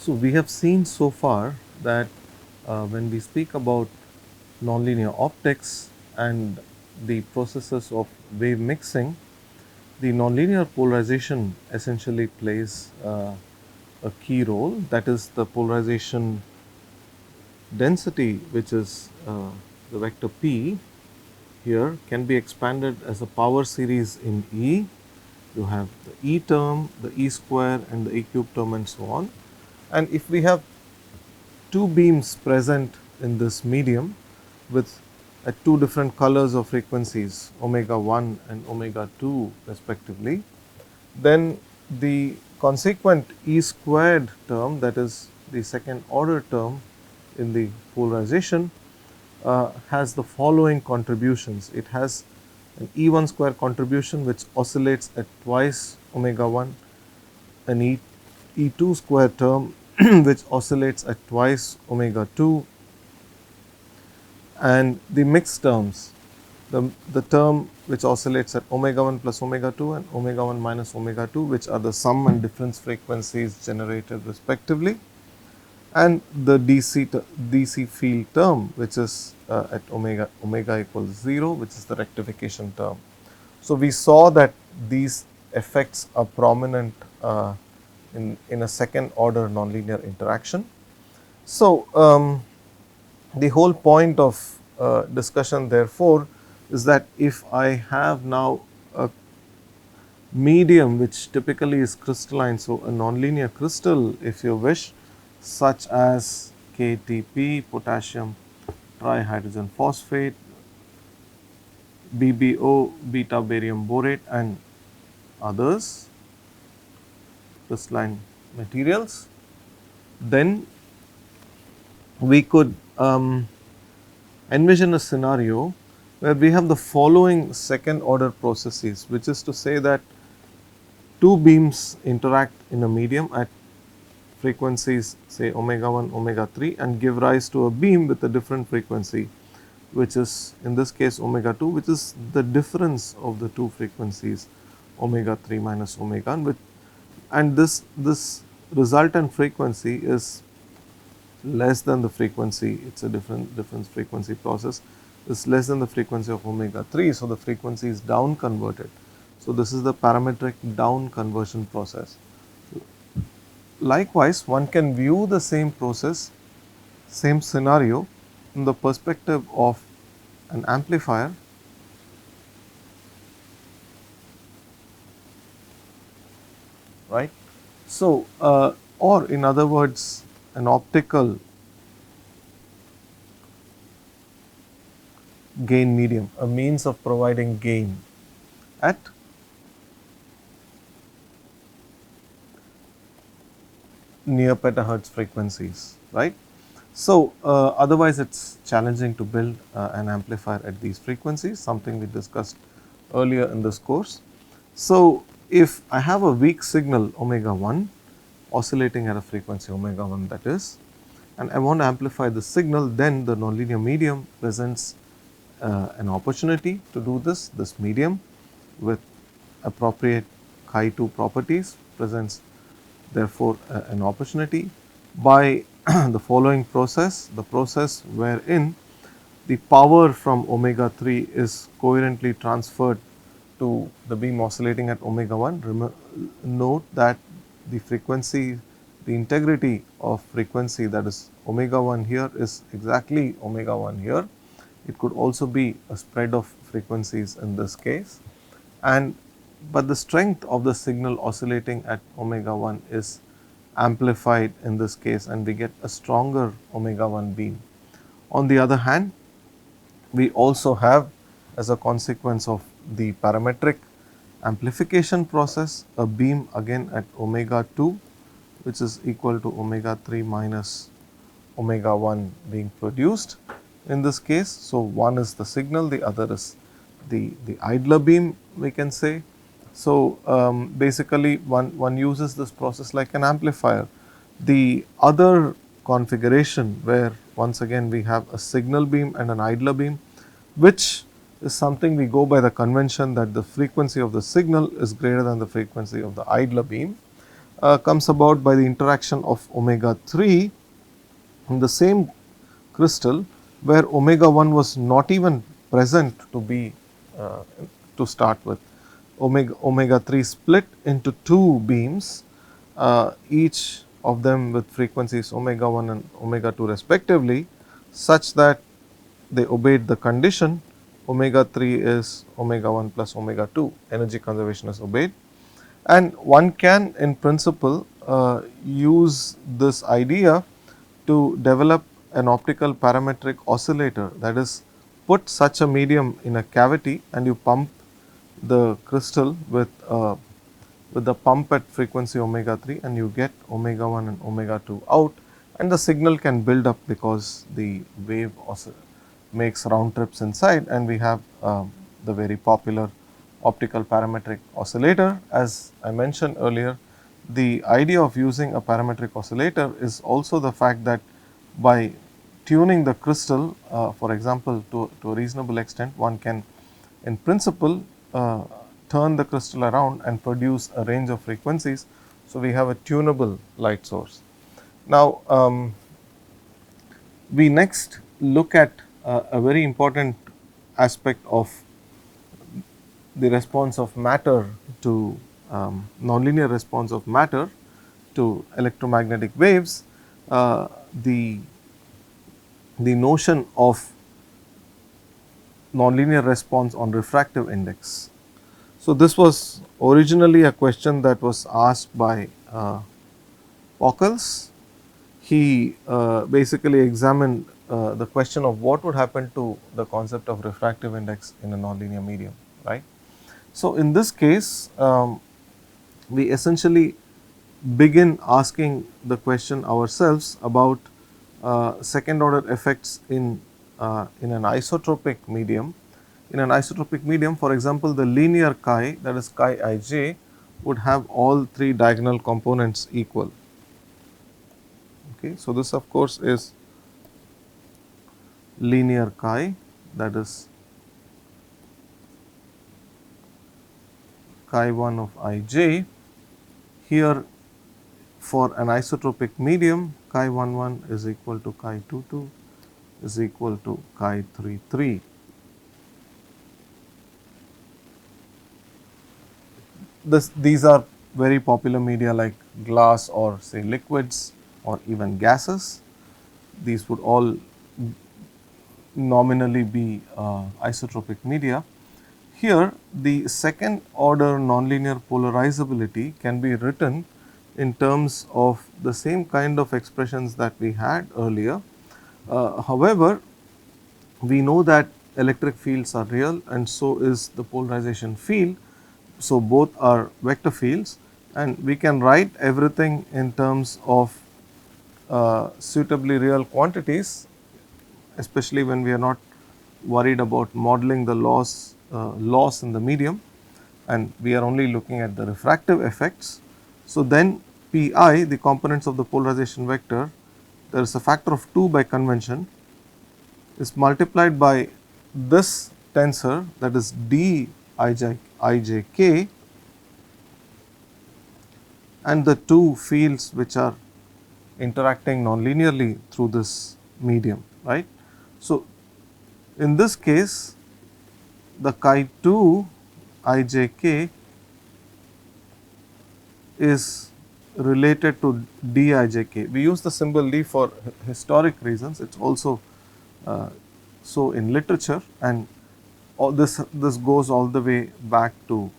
So, we have seen so far that when we speak about nonlinear optics and the processes of wave mixing, the nonlinear polarization essentially plays a key role. That is, the polarization density, which is the vector p here, can be expanded as a power series in E. You have the E term, the E square and the E cube term and so on. And if we have two beams present in this medium with at two different colors of frequencies, omega 1 and omega 2 respectively, then the consequent E squared term, that is the second order term in the polarization, has the following contributions. It has an E1 square contribution which oscillates at twice omega 1, an E2 square term which oscillates at twice omega 2, and the mixed terms, the term which oscillates at omega 1 plus omega 2 and omega 1 minus omega 2, which are the sum and difference frequencies generated respectively, and the DC field term, which is at omega equals 0, which is the rectification term. So, we saw that these effects are prominent in a second order nonlinear interaction. So, the whole point of discussion therefore is that if I have now a medium which typically is crystalline, so a nonlinear crystal if you wish, such as KTP, potassium trihydrogen phosphate, BBO, beta barium borate and others, crystalline materials, then we could envision a scenario where we have the following second order processes, which is to say that two beams interact in a medium at frequencies say omega 1, omega 3 and give rise to a beam with a different frequency, which is in this case omega 2, which is the difference of the two frequencies omega 3 minus omega 1, and this resultant frequency is less than the frequency, it is a difference frequency process, is less than the frequency of omega 3. So, the frequency is down converted. So, this is the parametric down conversion process. Likewise, one can view the same process, same scenario from the perspective of an amplifier, right. So, or in other words, an optical gain medium, a means of providing gain at near petahertz frequencies, right. So, otherwise it is challenging to build an amplifier at these frequencies, something we discussed earlier in this course. So, if I have a weak signal omega 1 oscillating at a frequency omega 1, that is, and I want to amplify the signal, then the nonlinear medium presents an opportunity to do this. This medium with appropriate chi 2 properties presents therefore an opportunity by the following process, the process wherein the power from omega 3 is coherently transferred to the beam oscillating at omega 1. Note that the frequency, the integrity of frequency, that is omega 1 here, is exactly omega 1 here. It could also be a spread of frequencies in this case, and but the strength of the signal oscillating at omega 1 is amplified in this case, and we get a stronger omega 1 beam. On the other hand, we also have, as a consequence of the parametric amplification process, a beam again at omega 2, which is equal to omega 3 minus omega 1 being produced in this case. So, one is the signal, the other is the idler beam, we can say. So, basically one uses this process like an amplifier. The other configuration where once again we have a signal beam and an idler beam, which is something we go by the convention that the frequency of the signal is greater than the frequency of the idler beam. comes about by the interaction of omega 3 in the same crystal where omega 1 was not even present to be to start with. Omega 3 split into two beams, each of them with frequencies omega 1 and omega 2 respectively, such that they obeyed the condition omega 3 is omega 1 plus omega 2, energy conservation is obeyed. And one can in principle use this idea to develop an optical parametric oscillator, that is, put such a medium in a cavity and you pump the crystal with the pump at frequency omega 3 and you get omega 1 and omega 2 out, and the signal can build up because the wave makes round trips inside, and we have the very popular optical parametric oscillator. As I mentioned earlier, the idea of using a parametric oscillator is also the fact that by tuning the crystal, for example, to a reasonable extent, one can in principle turn the crystal around and produce a range of frequencies. So, we have a tunable light source. Now, we next look at a very important aspect of the response of matter to nonlinear response of matter to electromagnetic waves, the notion of nonlinear response on refractive index. So, this was originally a question that was asked by Pockels. He basically examined the question of what would happen to the concept of refractive index in a nonlinear medium, right. So, in this case, we essentially begin asking the question ourselves about second order effects in an isotropic medium. In an isotropic medium, for example, the linear chi, that is chi ij, would have all three diagonal components equal. Okay. So, this of course is linear chi, that is chi 1 of ij. Here for an isotropic medium, chi 1 1 is equal to chi 2 2 is equal to chi 3 3. These are very popular media like glass or say liquids or even gases. These would all nominally be isotropic media. Here the second order nonlinear polarizability can be written in terms of the same kind of expressions that we had earlier. However, we know that electric fields are real and so is the polarization field. So, both are vector fields and we can write everything in terms of suitably real quantities, especially when we are not worried about modeling the loss in the medium and we are only looking at the refractive effects. So, then Pi, the components of the polarization vector, there is a factor of 2 by convention, is multiplied by this tensor, that is d ijk, and the two fields which are interacting nonlinearly through this medium, right. So, in this case the chi 2 ijk is related to dijk. We use the symbol d for historic reasons, it is also so in literature, and all this goes all the way back to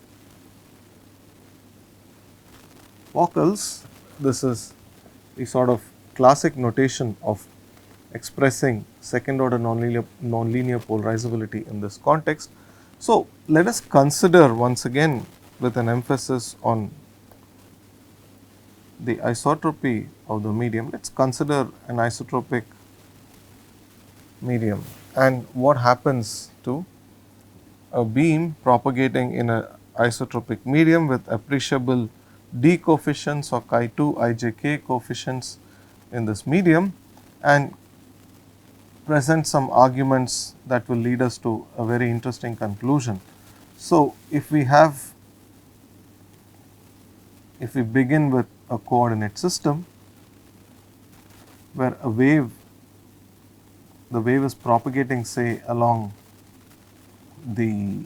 Pockels. This is the sort of classic notation of expressing second order nonlinear polarizability in this context. So, let us consider once again with an emphasis on the isotropy of the medium. Let us consider an isotropic medium and what happens to a beam propagating in an isotropic medium with appreciable d coefficients or chi 2 ijk coefficients in this medium, and present some arguments that will lead us to a very interesting conclusion. So, if we have if we begin with a coordinate system where the wave is propagating, say, along the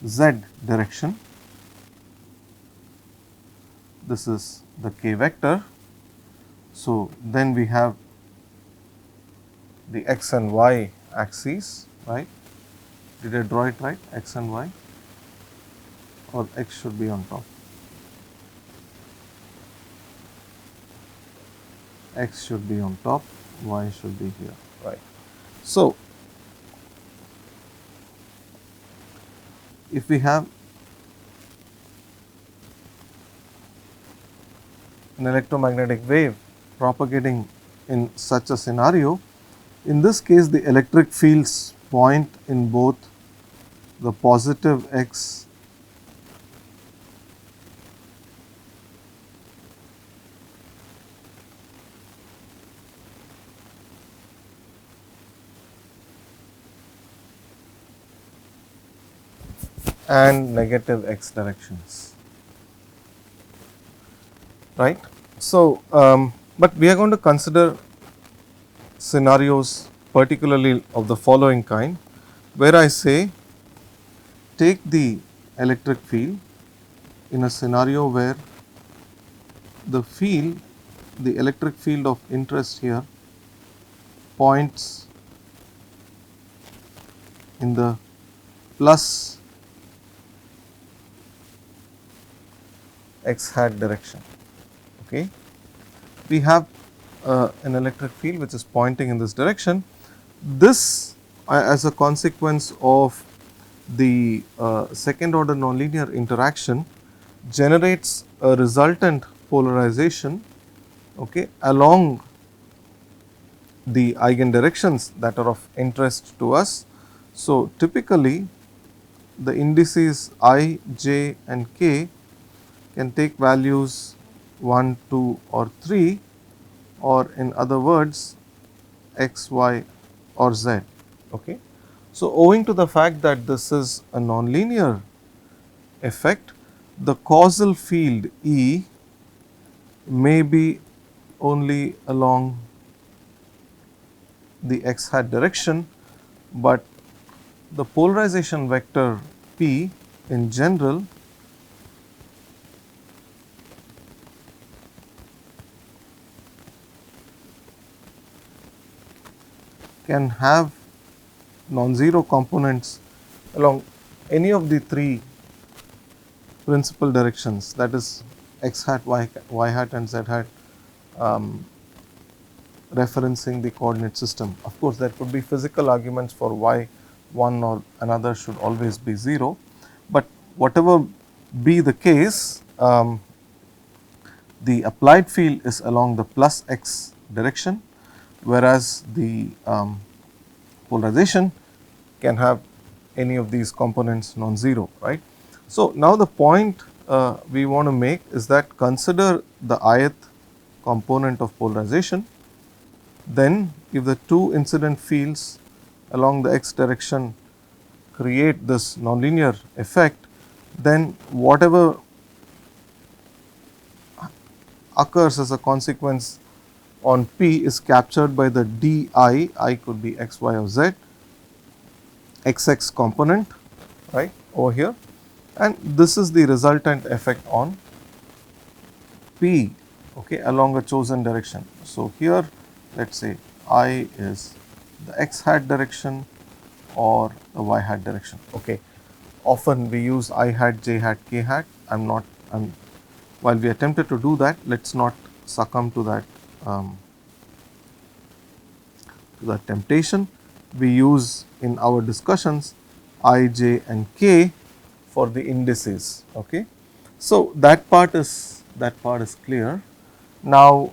z direction, this is the k vector. So, then we have the x and y axes, right. Did I draw it right, x and y, or x should be on top? X should be on top, y should be here, right. So, if we have an electromagnetic wave propagating in such a scenario, in this case the electric fields point in both the positive x and negative x directions, right. So, but we are going to consider scenarios particularly of the following kind, where I say take the electric field in a scenario where the electric field of interest here points in the plus x hat direction. Okay. We have an electric field which is pointing in this direction. This as a consequence of the second order nonlinear interaction generates a resultant polarization, okay, along the eigendirections that are of interest to us. So, typically the indices I, j and k can take values 1, 2 or 3, or in other words x, y or z. Okay. So, owing to the fact that this is a nonlinear effect, the causal field E may be only along the x hat direction, but the polarization vector P in general can have non-zero components along any of the three principal directions, that is x hat, y hat and z hat, referencing the coordinate system. Of course, there could be physical arguments for why one or another should always be 0, but whatever be the case, the applied field is along the plus x direction, whereas the polarization can have any of these components non-zero, right. So, now the point we want to make is that consider the ith component of polarization, then if the two incident fields along the x direction create this nonlinear effect, then whatever occurs as a consequence on P is captured by the di, I could be x, y or z, xx component, right, over here, and this is the resultant effect on P, okay, along a chosen direction. So, here let us say I is the x hat direction or the y hat direction. Okay. Often we use I hat, j hat, k hat. While we attempted to do that, let us not succumb to that temptation. We use in our discussions I, j and k for the indices. Okay. So, that part is clear. Now,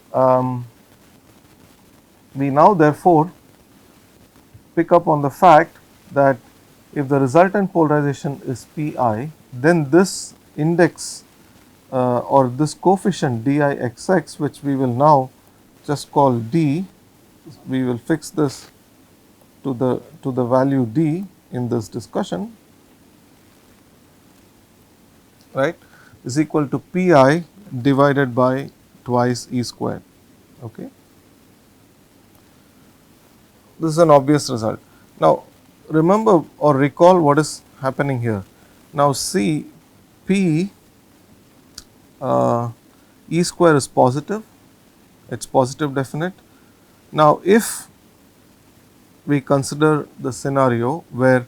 we now therefore pick up on the fact that if the resultant polarization is Pi, then this index or this coefficient dIxx, which we will now just call d, we will fix this to the value d in this discussion, right. is equal to Pi divided by twice E squared. Okay. This is an obvious result. Now, remember or recall what is happening here. Now, see P E square is positive, it is positive definite. Now, if we consider the scenario where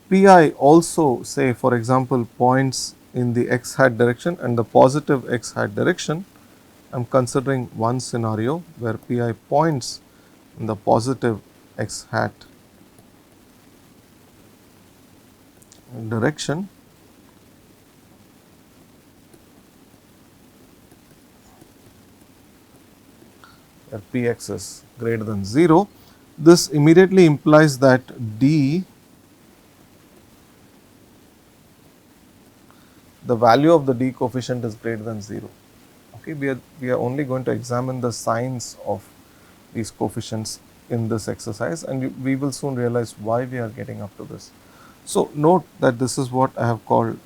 Pi also, say for example, points in the x hat direction and the positive x hat direction, I am considering one scenario where Pi points in the positive x hat direction, where Px is greater than 0. This immediately implies that d, the value of the d coefficient is greater than 0. Okay, we are only going to examine the signs of these coefficients in this exercise, and we will soon realize why we are getting up to this. So, note that this is what I have called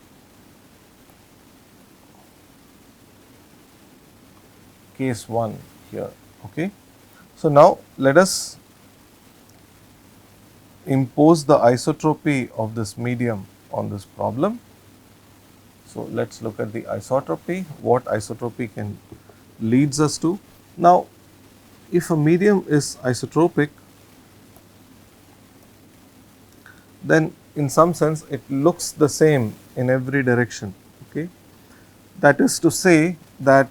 case 1 here. Okay. So, now let us impose the isotropy of this medium on this problem. So, let us look at the isotropy, what isotropy can leads us to. Now, if a medium is isotropic, then in some sense it looks the same in every direction. Okay. That is to say that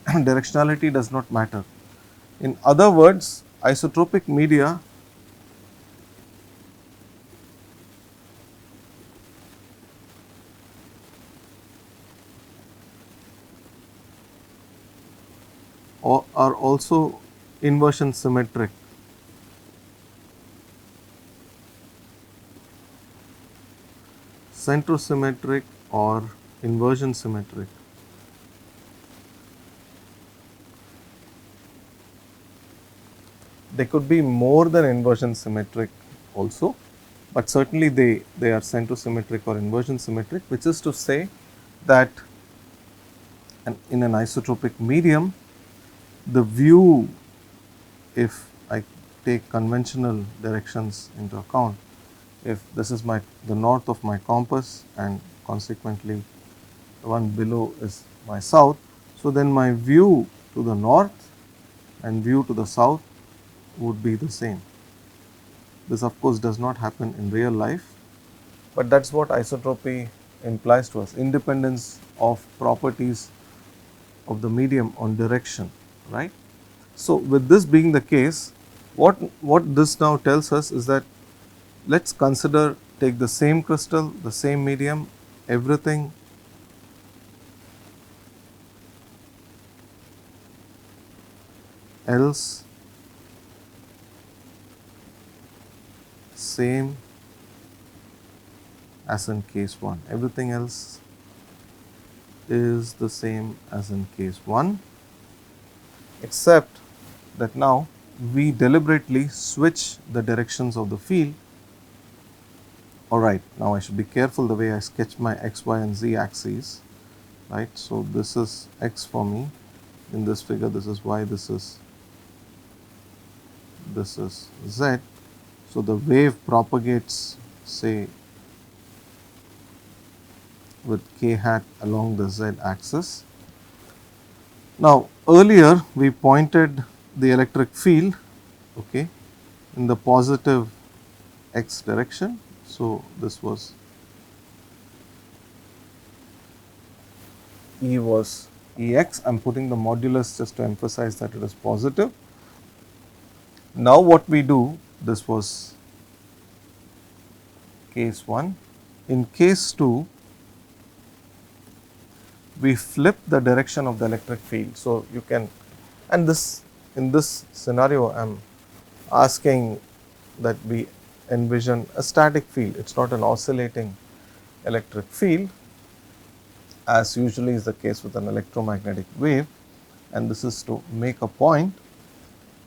directionality does not matter. In other words, isotropic media are also inversion symmetric. Centrosymmetric or inversion symmetric. They could be more than inversion symmetric also, but certainly they are centrosymmetric or inversion symmetric, which is to say that in an isotropic medium, the view, if I take conventional directions into account, if this is the north of my compass and consequently the one below is my south, so then my view to the north and view to the south would be the same. This of course does not happen in real life, but that is what isotropy implies to us, independence of properties of the medium on direction, right. So, with this being the case, what this now tells us is that let us consider, take the same crystal, the same medium, everything else same as in case 1, everything else is the same as in case 1, except that now we deliberately switch the directions of the field. Alright, now I should be careful the way I sketch my x, y and z axes, right. So, this is x for me in this figure, this is y, this is z. So, the wave propagates, say, with k hat along the z axis. Now, earlier we pointed the electric field, okay, in the positive x direction. So, this was E was Ex. I am putting the modulus just to emphasize that it is positive. Now, what we do, this was case 1. In case 2, we flip the direction of the electric field. So, you can, and this in this scenario I am asking that we envision a static field, it is not an oscillating electric field as usually is the case with an electromagnetic wave, and this is to make a point.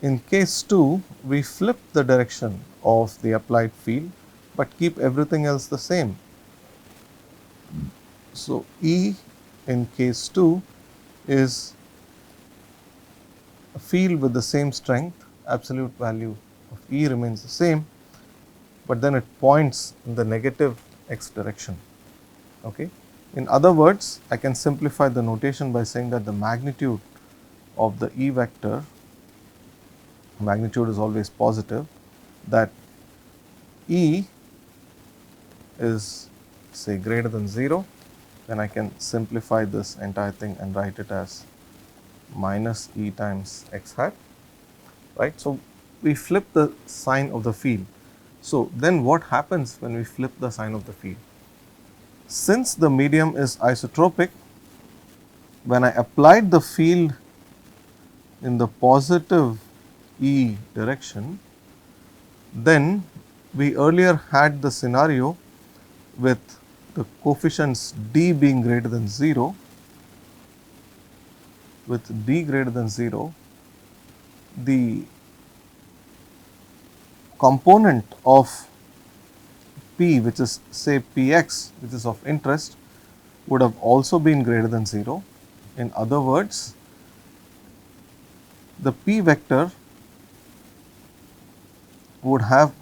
In case 2, we flip the direction of the applied field, but keep everything else the same. So, E in case 2 is a field with the same strength, absolute value of E remains the same, but then it points in the negative x direction. Okay. In other words, I can simplify the notation by saying that the magnitude of the E vector, magnitude is always positive, that E is say greater than 0, then I can simplify this entire thing and write it as minus E times x hat, right. So, we flip the sign of the field. So, then what happens when we flip the sign of the field? Since the medium is isotropic, when I applied the field in the positive E direction, then we earlier had the scenario with the coefficients d being greater than 0, with d greater than 0, the component of P, which is say Px, which is of interest, would have also been greater than 0. In other words, the P vector would have,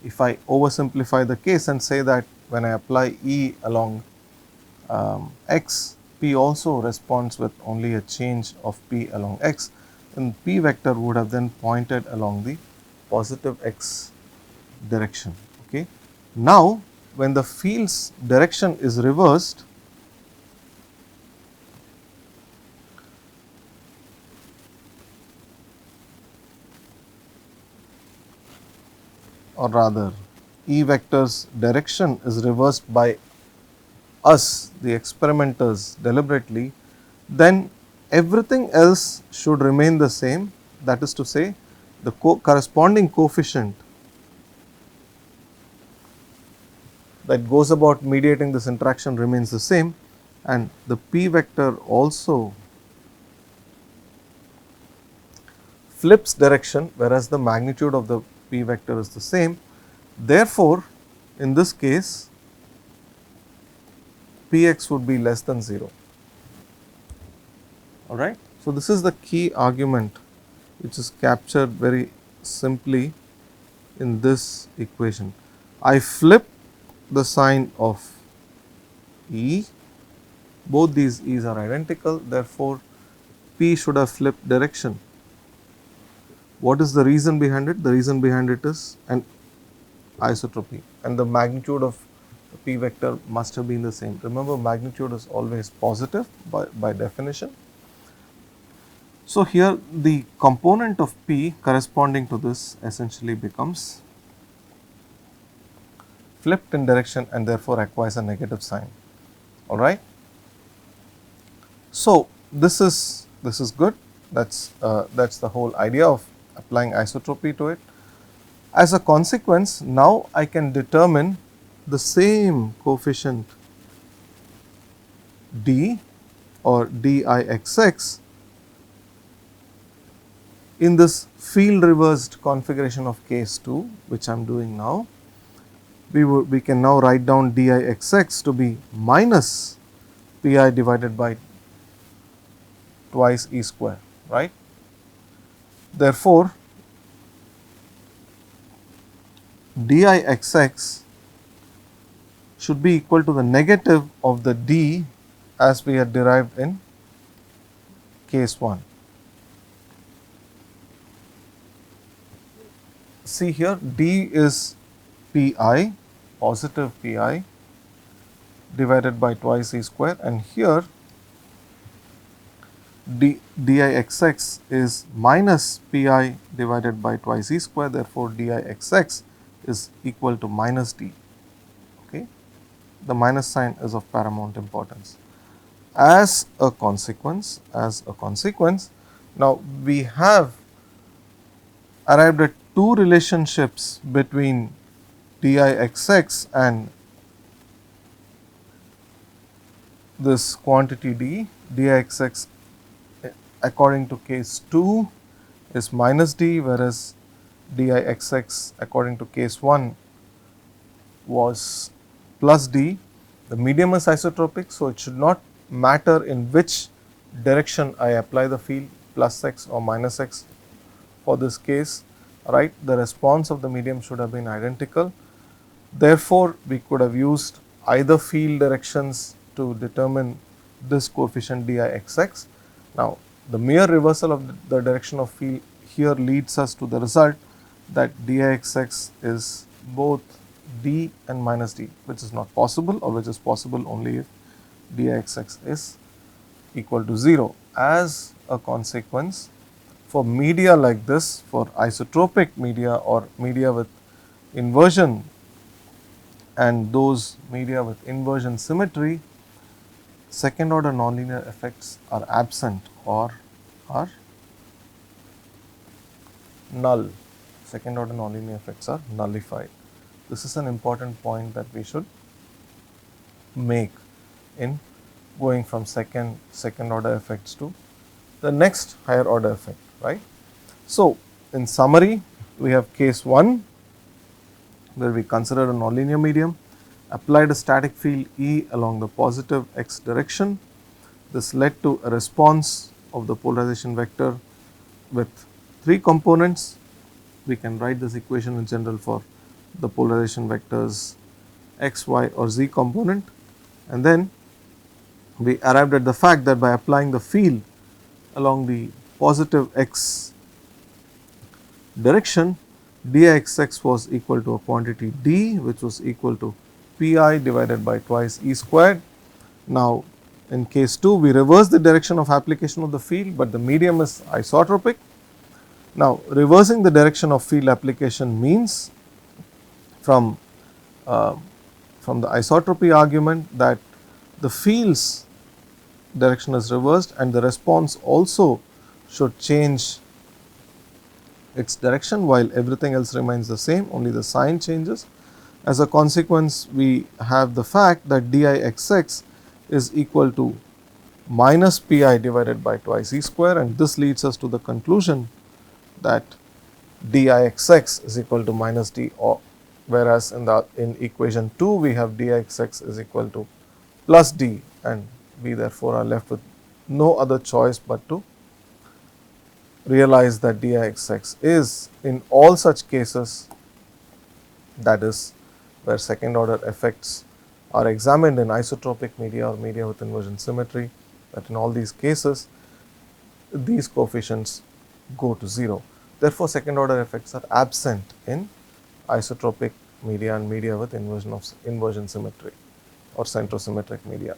if I oversimplify the case and say that when I apply E along x, P also responds with only a change of P along x, then P vector would have then pointed along the positive x direction. Okay. Now, when the field's direction is reversed, or rather E vector's direction is reversed by us, the experimenters, deliberately, then everything else should remain the same. That is to say, the corresponding coefficient that goes about mediating this interaction remains the same, and the P vector also flips direction, whereas the magnitude of the P vector is the same. Therefore, in this case, Px would be less than 0. All right. So, this is the key argument which is captured very simply in this equation. I flip the sign of E, both these E's are identical, therefore, P should have flipped direction. What is the reason behind it? The reason behind it is an isotropy, and the magnitude of the P vector must have been the same. Remember, magnitude is always positive by definition. So, here the component of P corresponding to this essentially becomes flipped in direction and therefore acquires a negative sign. All right. So, this is good. That's the whole idea of applying isotropy to it. As a consequence, now I can determine the same coefficient d or dIxx in this field reversed configuration of case 2, which I am doing now. We can now write down dIxx to be minus pi divided by twice E square, right. Therefore, dIxx should be equal to the negative of the d as we had derived in case 1. See here, d is pi, positive pi divided by twice E square, and here dIxx is minus pi divided by twice E square, therefore, dIxx is equal to minus d. Okay. The minus sign is of paramount importance. As a consequence, now we have arrived at two relationships between dIxx and this quantity d. dIxx according to case 2 is minus d, whereas dIxx according to case 1 was plus d. The medium is isotropic, so it should not matter in which direction I apply the field, plus x or minus x for this case, right. The response of the medium should have been identical. Therefore, we could have used either field directions to determine this coefficient dixx. Now, the mere reversal of the direction of field here leads us to the result that dixx is both d and minus d, which is not possible, or which is possible only if dixx is equal to 0. As a consequence, for media like this, for isotropic media or media with inversion and those media with inversion symmetry, second order nonlinear effects are absent or are null. Second order nonlinear effects are nullified. This is an important point that we should make in going from second order effects to the next higher order effect, right. So, in summary, we have case 1 where we considered a nonlinear medium, applied a static field E along the positive x direction. This led to a response of the polarization vector with 3 components. We can write this equation in general for the polarization vectors x, y or z component, and then we arrived at the fact that by applying the field along the positive x direction, dixx was equal to a quantity d, which was equal to pi divided by twice E squared. Now, in case 2, we reverse the direction of application of the field, but the medium is isotropic. Now, reversing the direction of field application means from the isotropy argument that the field's direction is reversed and the response also should change its direction while everything else remains the same, only the sign changes. As a consequence, we have the fact that dixx is equal to minus pi divided by twice E square, and this leads us to the conclusion that dixx is equal to minus d, or whereas in equation 2 we have dixx is equal to plus d, and we therefore are left with no other choice but to realize that dixx is in all such cases, that is where second order effects are examined in isotropic media or media with inversion symmetry, that in all these cases these coefficients go to 0. Therefore, second order effects are absent in isotropic media and media with inversion symmetry or centrosymmetric media.